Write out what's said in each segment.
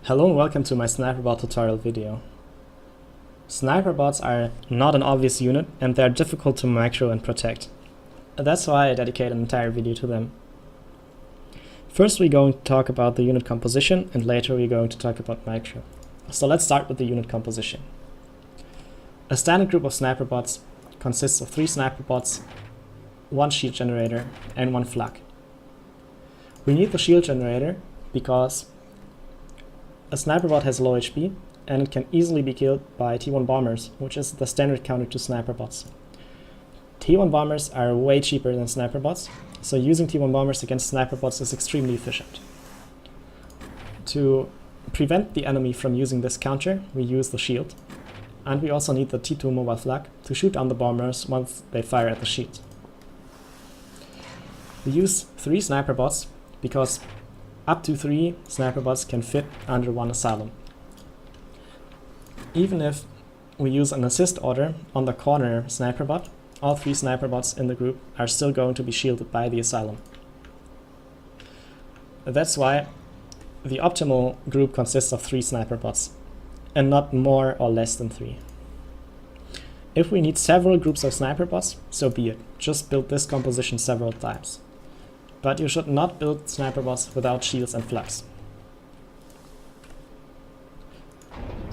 Hello and welcome to my Sniperbot tutorial video. Sniperbots are not an obvious unit and they're difficult to micro and protect. That's why I dedicate an entire video to them. First we're going to talk about the unit composition and later we're going to talk about micro. So let's start with the unit composition. A standard group of Sniperbots consists of 3 Sniperbots, 1 shield generator and 1 flak. We need the shield generator because a Sniperbot has low HP and it can easily be killed by T1 bombers, which is the standard counter to Sniperbots. T1 bombers are way cheaper than Sniperbots, so using T1 bombers against Sniperbots is extremely efficient. To prevent the enemy from using this counter, we use the shield, and we also need the T2 mobile flak to shoot down the bombers once they fire at the shield. We use 3 Sniperbots because up to 3 Sniperbots can fit under 1 asylum. Even if we use an assist order on the corner Sniperbot, all 3 Sniperbots in the group are still going to be shielded by the asylum. That's why the optimal group consists of 3 Sniperbots, and not more or less than 3. If we need several groups of Sniperbots, so be it. Just build this composition several times. But you should not build Sniperbots without shields and flags.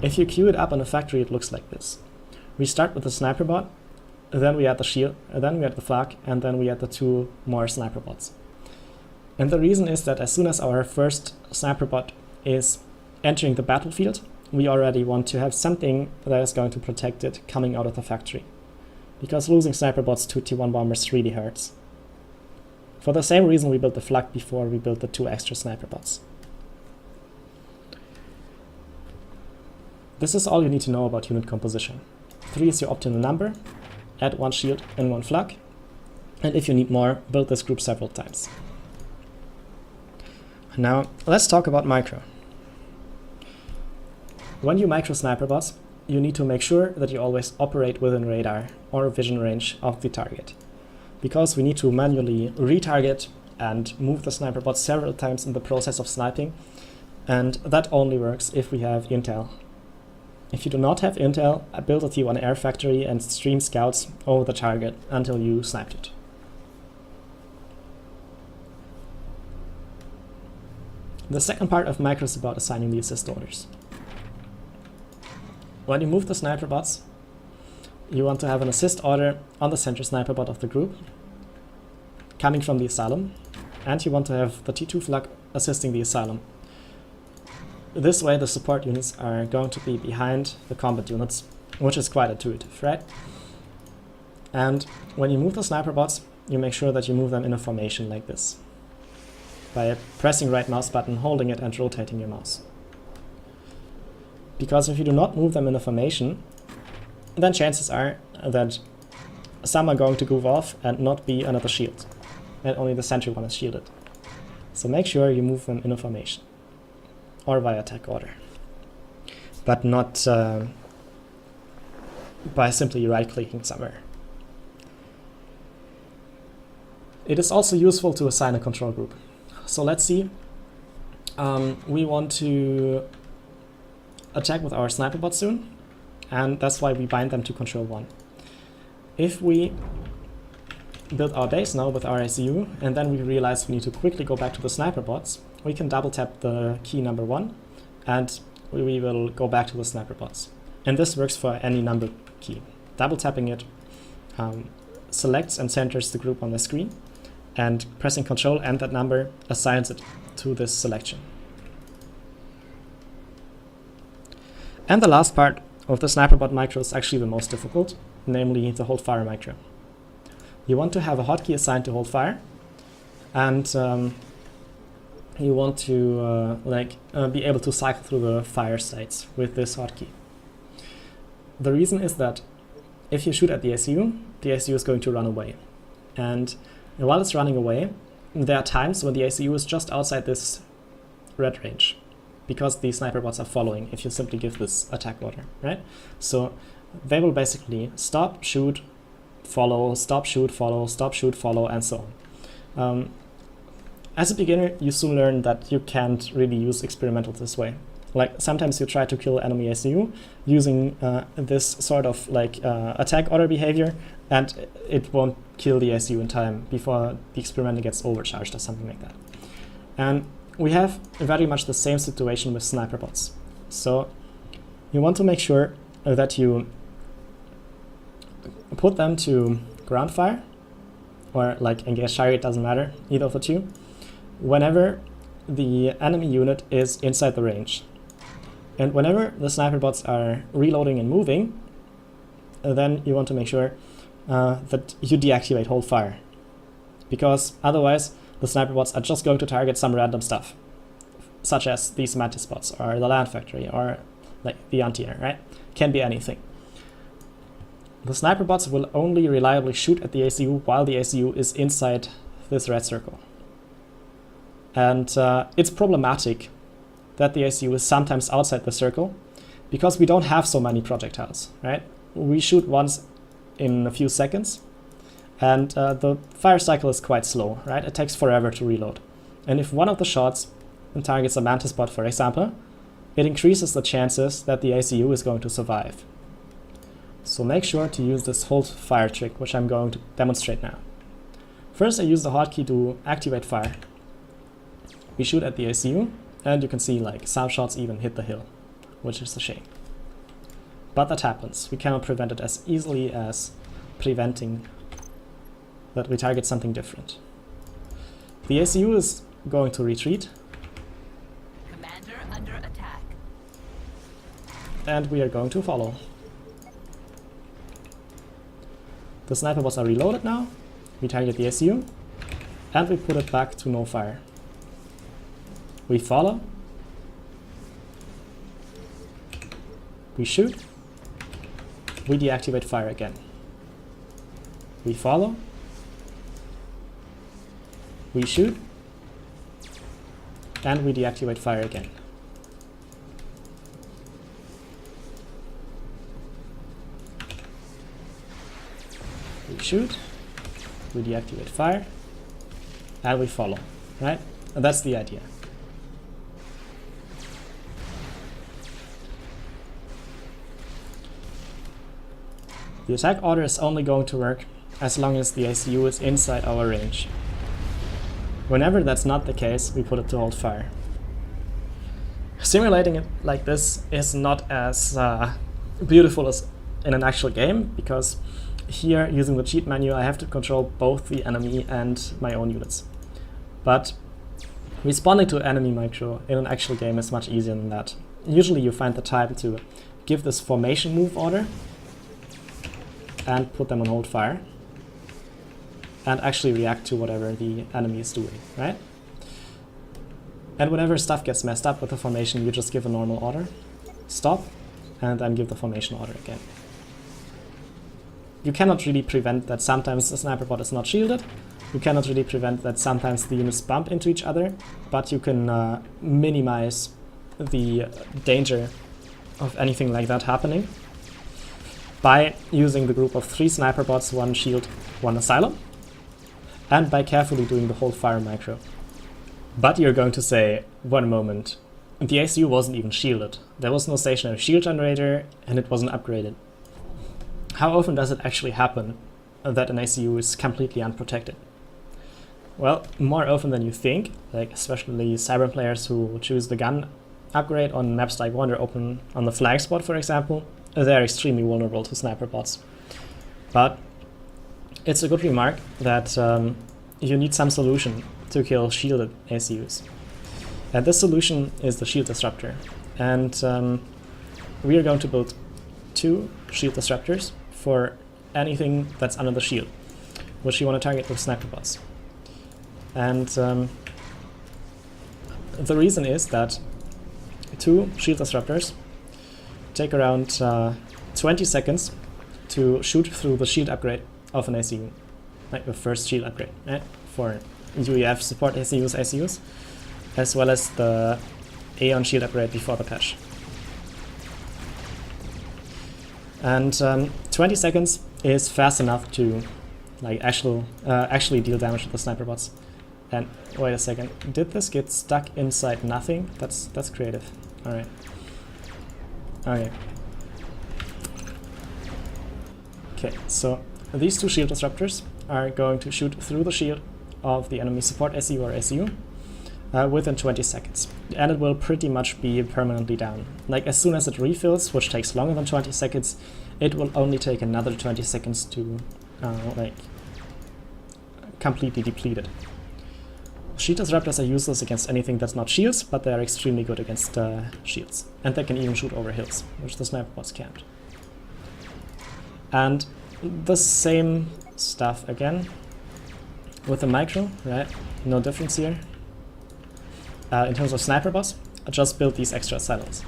If you queue it up in a factory, it looks like this. We start with the Sniperbot, then we add the shield, then we add the flag, and then we add the 2 more Sniperbots. And the reason is that as soon as our first Sniperbot is entering the battlefield, we already want to have something that is going to protect it coming out of the factory. Because losing Sniperbots to T1 bombers really hurts. For the same reason we built the flak before we built the 2 extra Sniperbots. This is all you need to know about unit composition. 3 is your optimal number, add 1 shield and 1 flak, and if you need more, build this group several times. Now let's talk about micro. When you micro Sniperbots, you need to make sure that you always operate within radar or vision range of the target. Because we need to manually retarget and move the Sniperbot several times in the process of sniping, and that only works if we have intel. If you do not have intel, build a T1 air factory and stream scouts over the target until you sniped it. The second part of micro is about assigning the assist orders. When you move the Sniperbots, you want to have an assist order on the center Sniperbot of the group, coming from the asylum, and you want to have the T2 flag assisting the asylum. This way the support units are going to be behind the combat units, which is quite intuitive, right? And when you move the Sniperbots, you make sure that you move them in a formation like this, by pressing right mouse button, holding it and rotating your mouse. Because if you do not move them in a formation, then chances are that some are going to goof off and not be another shield, and only the central one is shielded. So make sure you move them in a formation, or via attack order, but not by simply right-clicking somewhere. It is also useful to assign a control group. So let's see, we want to attack with our Sniperbot soon, and that's why we bind them to control 1. If we build our base now with our ACU, and then we realize we need to quickly go back to the Sniperbots, we can double tap the key number 1, and we will go back to the Sniperbots. And this works for any number key. Double tapping it selects and centers the group on the screen, and pressing Control and that number assigns it to this selection. And the last part of the Sniperbot micro is actually the most difficult, namely the hold fire micro. You want to have a hotkey assigned to hold fire, and you want to be able to cycle through the fire states with this hotkey. The reason is that if you shoot at the ACU is going to run away. And while it's running away, there are times when the ACU is just outside this red range, because the Sniperbots are following if you simply give this attack order, right? So they will basically stop, shoot, follow, stop, shoot, follow, stop, shoot, follow, and so on. As a beginner, you soon learn that you can't really use experimental this way. Like sometimes you try to kill enemy ACU using this sort of like attack order behavior, and it won't kill the ACU in time before the experimenter gets overcharged or something like that. And we have very much the same situation with Sniperbots. So you want to make sure that you put them to ground fire, or like engage target, doesn't matter, either of the two, whenever the enemy unit is inside the range. And whenever the Sniperbots are reloading and moving, then you want to make sure that you deactivate hold fire, because otherwise the Sniperbots are just going to target some random stuff, such as these mantis bots or the land factory or like the anteater, right? Can be anything. The Sniperbots will only reliably shoot at the ACU while the ACU is inside this red circle. And it's problematic that the ACU is sometimes outside the circle, because we don't have so many projectiles, right? We shoot once in a few seconds, and the fire cycle is quite slow, right? It takes forever to reload. And if one of the shots targets a mantis bot, for example, it increases the chances that the ACU is going to survive. So make sure to use this hold fire trick, which I'm going to demonstrate now. First, I use the hotkey to activate fire. We shoot at the ACU, and you can see like some shots even hit the hill, which is a shame. But that happens. We cannot prevent it as easily as preventing that we target something different. The ACU is going to retreat. Commander under attack. And we are going to follow. The Sniperbots are reloaded now. We target the ACU, and we put it back to no fire. We follow. We shoot. We deactivate fire again. We follow. We shoot. And we deactivate fire again. We shoot. We deactivate fire. And we follow, right? And that's the idea. The attack order is only going to work as long as the ACU is inside our range. Whenever that's not the case, we put it to hold fire. Simulating it like this is not as beautiful as in an actual game, because here, using the cheat menu, I have to control both the enemy and my own units. But responding to enemy micro in an actual game is much easier than that. Usually you find the time to give this formation move order and put them on hold fire, and actually react to whatever the enemy is doing, right? And whenever stuff gets messed up with the formation, you just give a normal order, stop, and then give the formation order again. You cannot really prevent that sometimes the Sniperbot is not shielded, you cannot really prevent that sometimes the units bump into each other, but you can minimize the danger of anything like that happening by using the group of 3 Sniperbots, 1 shield, 1 asylum, and by carefully doing the hold fire micro. But you're going to say, one moment, the ACU wasn't even shielded. There was no stationary shield generator, and it wasn't upgraded. How often does it actually happen that an ACU is completely unprotected? Well, more often than you think, like especially cyber players who choose the gun upgrade on maps like Wander Open on the flag spot, for example, they're extremely vulnerable to sniper bots. But it's a good remark that you need some solution to kill shielded ACUs. And this solution is the shield disruptor. And we are going to build 2 shield disruptors for anything that's under the shield, which you want to target with sniper bots. And the reason is that 2 shield disruptors take around 20 seconds to shoot through the shield upgrade of an ACU, like the first shield upgrade, right? For UEF support ACUs, as well as the Aeon shield upgrade before the patch. And 20 seconds is fast enough to like actually deal damage to the sniper bots. And wait a second, did this get stuck inside nothing? That's creative. Alright. Okay. Okay, so these two shield disruptors are going to shoot through the shield of the enemy support SU or SU within 20 seconds. And it will pretty much be permanently down. Like, as soon as it refills, which takes longer than 20 seconds, it will only take another 20 seconds to like completely deplete it. Shield disruptors are useless against anything that's not shields, but they are extremely good against shields. And they can even shoot over hills, which the Sniperbots can't. And the same stuff again with the micro, right? No difference here. In terms of Sniperbots, I just built these extra asylums.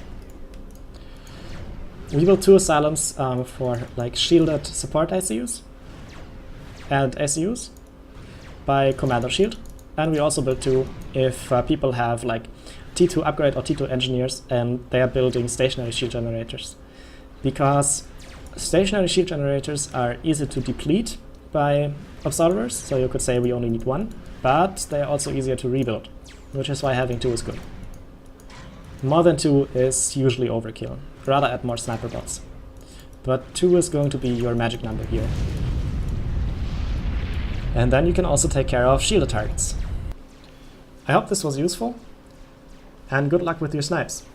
We built 2 asylums for like shielded support ICUs and SUs by Commander Shield. And we also built 2 if people have like T2 upgrade or T2 engineers and they are building stationary shield generators. Because stationary shield generators are easy to deplete by observers, so you could say we only need 1, but they are also easier to rebuild, which is why having 2 is good. More than 2 is usually overkill. Rather add more Sniperbots. But 2 is going to be your magic number here. And then you can also take care of shielded targets. I hope this was useful, and good luck with your snipes.